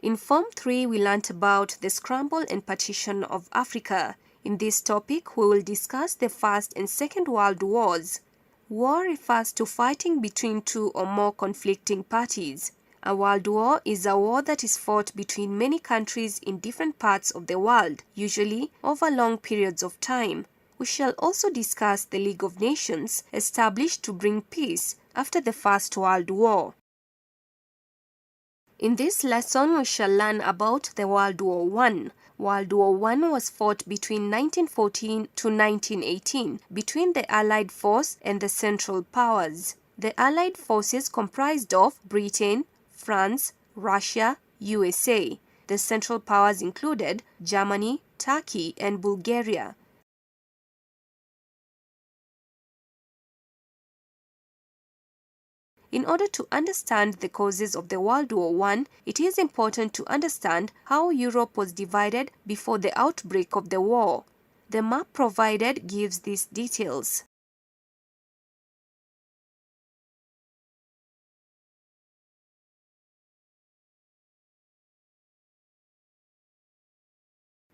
In Form 3, we learnt about the scramble and partition of Africa. In this topic, we will discuss the First and Second World Wars. War refers to fighting between two or more conflicting parties. A world war is a war that is fought between many countries in different parts of the world, usually over long periods of time. We shall also discuss the League of Nations, established to bring peace after the First World War. In this lesson, we shall learn about the World War I. World War I was fought between 1914 to 1918 between the Allied force and the Central Powers. The Allied forces comprised of Britain, France, Russia, USA. The Central Powers included Germany, Turkey, and Bulgaria. In order to understand the causes of the World War I, it is important to understand how Europe was divided before the outbreak of the war. The map provided gives these details.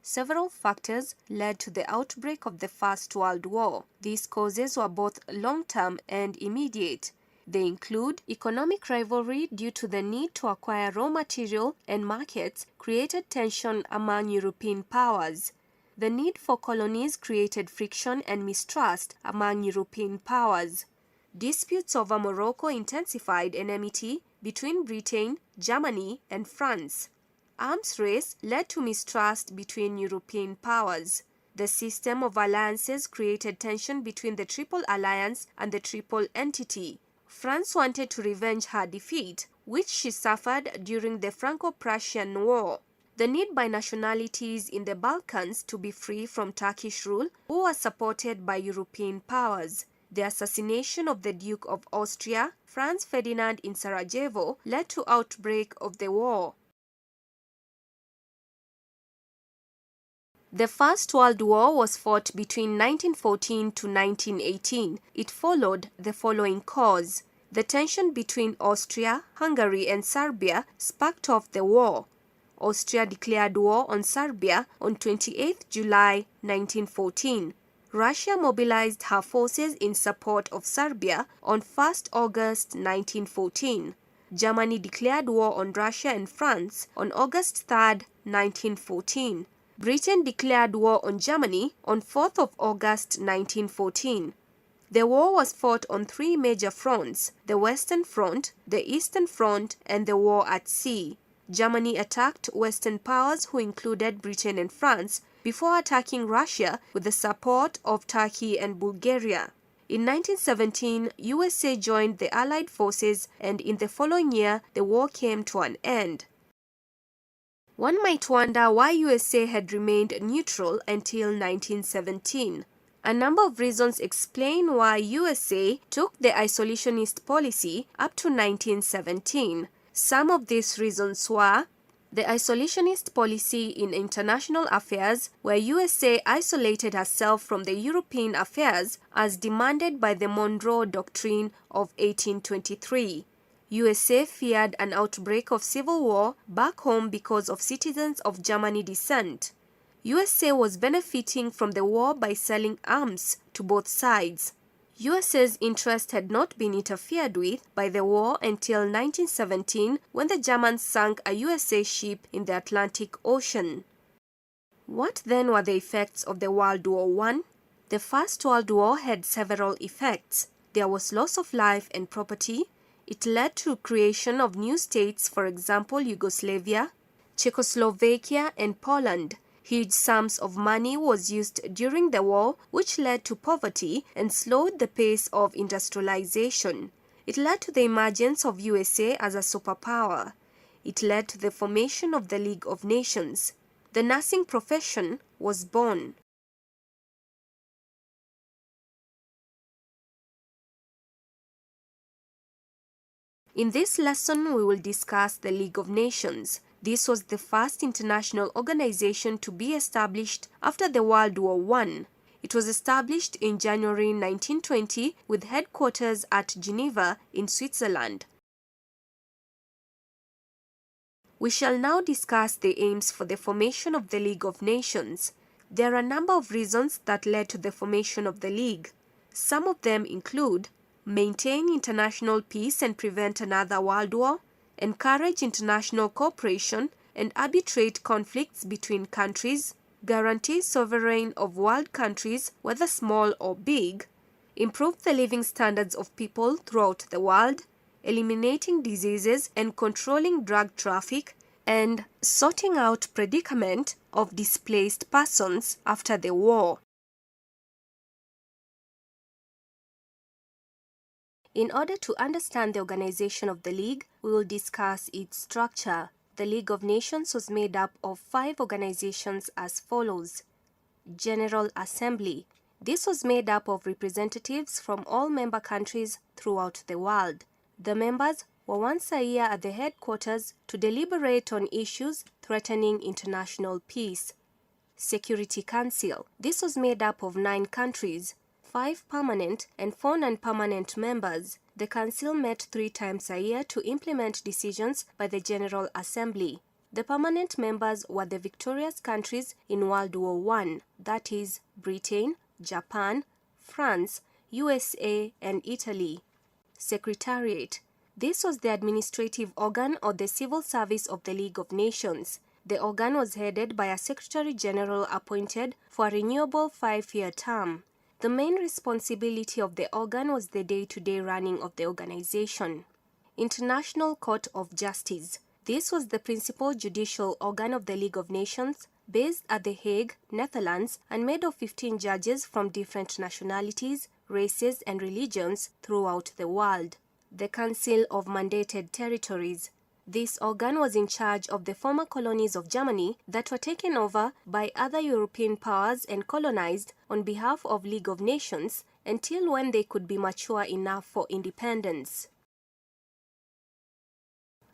Several factors led to the outbreak of the First World War. These causes were both long-term and immediate. They include economic rivalry due to the need to acquire raw material and markets created tension among European powers. The need for colonies created friction and mistrust among European powers. Disputes over Morocco intensified enmity between Britain, Germany, and France. Arms race led to mistrust between European powers. The system of alliances created tension between the Triple Alliance and the Triple Entity. France wanted to revenge her defeat, which she suffered during the Franco-Prussian War. The need by nationalities in the Balkans to be free from Turkish rule, who was supported by European powers. The assassination of the Duke of Austria, Franz Ferdinand in Sarajevo, led to outbreak of the war. The First World War was fought between 1914 to 1918. It followed the following cause. The tension between Austria, Hungary, and Serbia sparked off the war. Austria declared war on Serbia on 28 July 1914. Russia mobilized her forces in support of Serbia on 1 August 1914. Germany declared war on Russia and France on August 3, 1914. Britain declared war on Germany on 4th of August 1914. The war was fought on three major fronts: the Western Front, the Eastern Front, and the war at sea. Germany attacked Western powers who included Britain and France before attacking Russia with the support of Turkey and Bulgaria. In 1917, USA joined the Allied forces, and in the following year, the war came to an end. One might wonder why USA had remained neutral until 1917. A number of reasons explain why USA took the isolationist policy up to 1917. Some of these reasons were the isolationist policy in international affairs, where USA isolated herself from the European affairs as demanded by the Monroe Doctrine of 1823. USA feared an outbreak of civil war back home because of citizens of German descent. USA was benefiting from the war by selling arms to both sides. USA's interest had not been interfered with by the war until 1917, when the Germans sank a USA ship in the Atlantic Ocean. What then were the effects of the World War I? The First World War had several effects. There was loss of life and property. It led to creation of new states, for example, Yugoslavia, Czechoslovakia, and Poland. Huge sums of money was used during the war, which led to poverty and slowed the pace of industrialization. It led to the emergence of USA as a superpower. It led to the formation of the League of Nations. The nursing profession was born. In this lesson, we will discuss the League of Nations. This was the first international organization to be established after the World War I. It was established in January 1920 with headquarters at Geneva in Switzerland. We shall now discuss the aims for the formation of the League of Nations. There are a number of reasons that led to the formation of the League. Some of them include maintain international peace and prevent another world war, encourage international cooperation and arbitrate conflicts between countries, guarantee sovereignty of world countries, whether small or big, improve the living standards of people throughout the world, eliminating diseases and controlling drug traffic, and sorting out predicament of displaced persons after the war. In order to understand the organization of the League, we will discuss its structure. The League of Nations was made up of 5 organizations as follows. General Assembly. This was made up of representatives from all member countries throughout the world. The members were once a year at the headquarters to deliberate on issues threatening international peace. Security Council. This was made up of 9 countries, 5 permanent and 4 non-permanent members. The Council met 3 times a year to implement decisions by the General Assembly. The permanent members were the victorious countries in World War I, that is, Britain, Japan, France, USA, and Italy. Secretariat. This was the administrative organ or the civil service of the League of Nations. The organ was headed by a Secretary General appointed for a renewable 5-year term. The main responsibility of the organ was the day-to-day running of the organization. International Court of Justice. This was the principal judicial organ of the League of Nations, based at The Hague, Netherlands, and made of 15 judges from different nationalities, races, and religions throughout the world. The Council of Mandated Territories. This organ was in charge of the former colonies of Germany that were taken over by other European powers and colonized on behalf of League of Nations until when they could be mature enough for independence.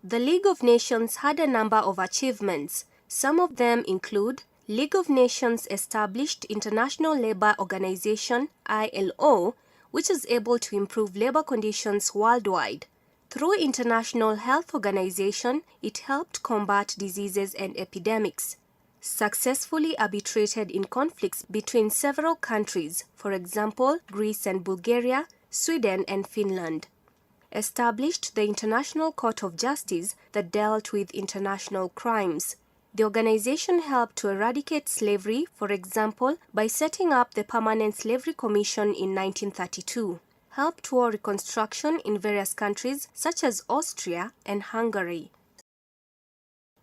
The League of Nations had a number of achievements. Some of them include League of Nations established International Labour Organization (ILO), which is able to improve labor conditions worldwide. Through International Health Organization, it helped combat diseases and epidemics. Successfully arbitrated in conflicts between several countries, for example, Greece and Bulgaria, Sweden and Finland. Established the International Court of Justice that dealt with international crimes. The organization helped to eradicate slavery, for example, by setting up the Permanent Slavery Commission in 1932. Helped war reconstruction in various countries such as Austria and Hungary.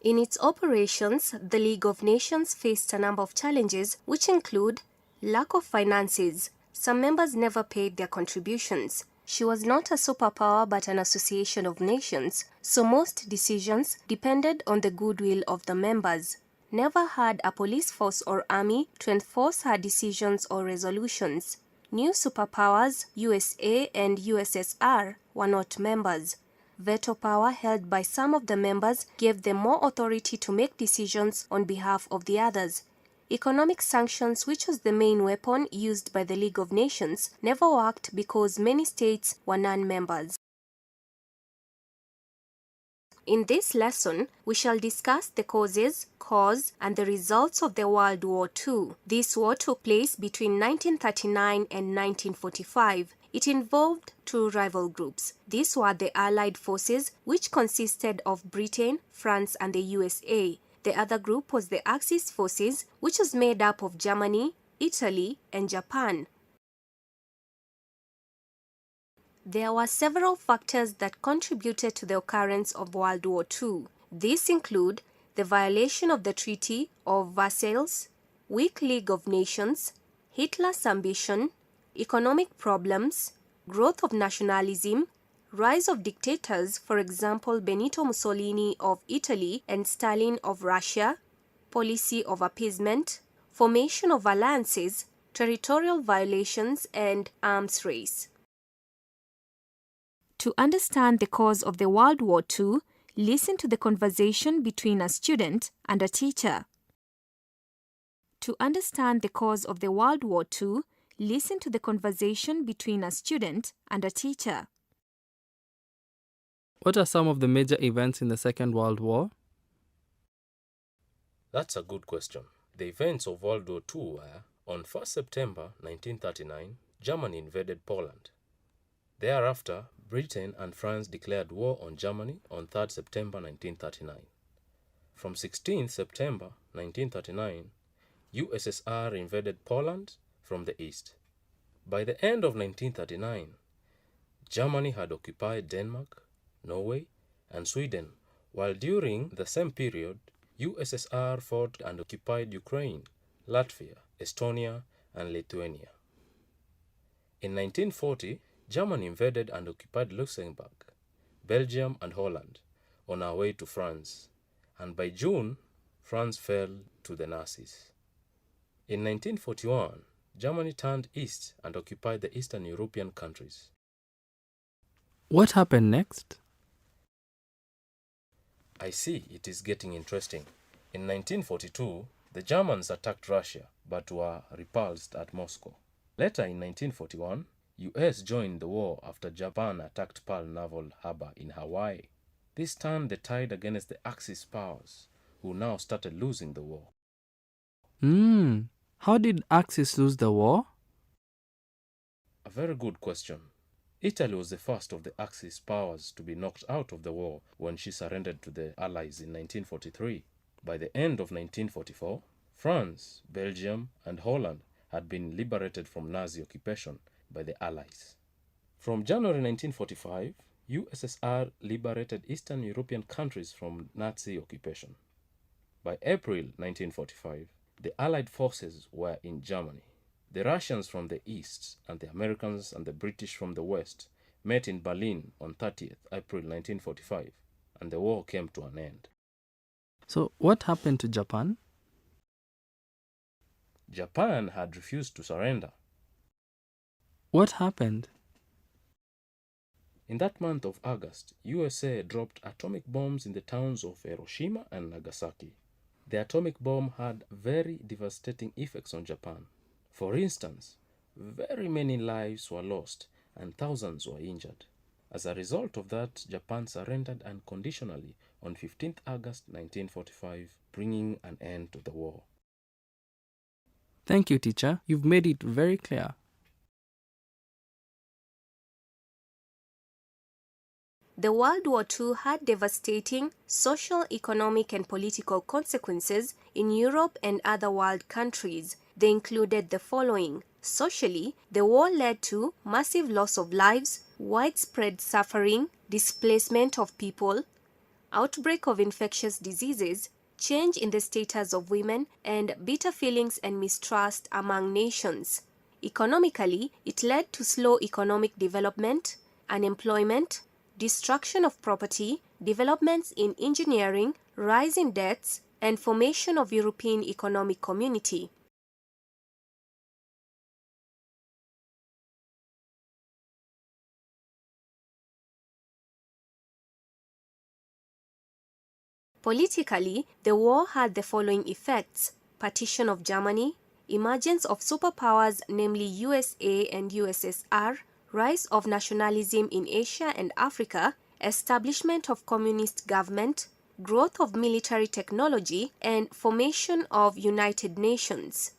In its operations, the League of Nations faced a number of challenges which include lack of finances. Some members never paid their contributions. She was not a superpower but an association of nations, so most decisions depended on the goodwill of the members. Never had a police force or army to enforce her decisions or resolutions. New superpowers, USA and USSR, were not members. Veto power held by some of the members gave them more authority to make decisions on behalf of the others. Economic sanctions, which was the main weapon used by the League of Nations, never worked because many states were non-members. In this lesson, we shall discuss the causes, cause, and the results of the World War II. This war took place between 1939 and 1945. It involved 2 rival groups. These were the Allied forces, which consisted of Britain, France, and the USA. The other group was the Axis forces, which was made up of Germany, Italy, and Japan. There were several factors that contributed to the occurrence of World War II. These include the violation of the Treaty of Versailles, weak League of Nations, Hitler's ambition, economic problems, growth of nationalism, rise of dictators, for example Benito Mussolini of Italy and Stalin of Russia, policy of appeasement, formation of alliances, territorial violations, and arms race. To understand the cause of the World War II, listen to the conversation between a student and a teacher. To understand the cause of the World War II, listen to the conversation between a student and a teacher. What are some of the major events in the Second World War? That's a good question. The events of World War II were, on 1st September 1939, Germany invaded Poland. Thereafter, Britain and France declared war on Germany on 3rd September 1939. From 16th September 1939, USSR invaded Poland from the east. By the end of 1939, Germany had occupied Denmark, Norway, and Sweden, while during the same period, USSR fought and occupied Ukraine, Latvia, Estonia, and Lithuania. In 1940, Germany invaded and occupied Luxembourg, Belgium, and Holland on our way to France, and by June, France fell to the Nazis. In 1941, Germany turned east and occupied the Eastern European countries. What happened next? I see it is getting interesting. In 1942, the Germans attacked Russia but were repulsed at Moscow. Later in 1941, US joined the war after Japan attacked Pearl Naval Harbor in Hawaii. This turned the tide against the Axis powers, who now started losing the war. How did Axis lose the war? A very good question. Italy was the first of the Axis powers to be knocked out of the war when she surrendered to the Allies in 1943. By the end of 1944, France, Belgium, and Holland had been liberated from Nazi occupation by the Allies. From January 1945, USSR liberated Eastern European countries from Nazi occupation. By April 1945, the Allied forces were in Germany. The Russians from the east and the Americans and the British from the west met in Berlin on 30th April 1945, and the war came to an end. So what happened to Japan? Japan had refused to surrender. What happened? In that month of August, USA dropped atomic bombs in the towns of Hiroshima and Nagasaki. The atomic bomb had very devastating effects on Japan. For instance, very many lives were lost and thousands were injured. As a result of that, Japan surrendered unconditionally on 15th August 1945, bringing an end to the war. Thank you, teacher. You've made it very clear. The World War II had devastating social, economic, and political consequences in Europe and other world countries. They included the following. Socially, the war led to massive loss of lives, widespread suffering, displacement of people, outbreak of infectious diseases, change in the status of women, and bitter feelings and mistrust among nations. Economically, it led to slow economic development, unemployment, destruction of property, developments in engineering, rise in debts, and formation of European Economic Community. Politically, the war had the following effects: partition of Germany, emergence of superpowers namely USA and USSR, rise of nationalism in Asia and Africa, establishment of communist government, growth of military technology, and formation of United Nations.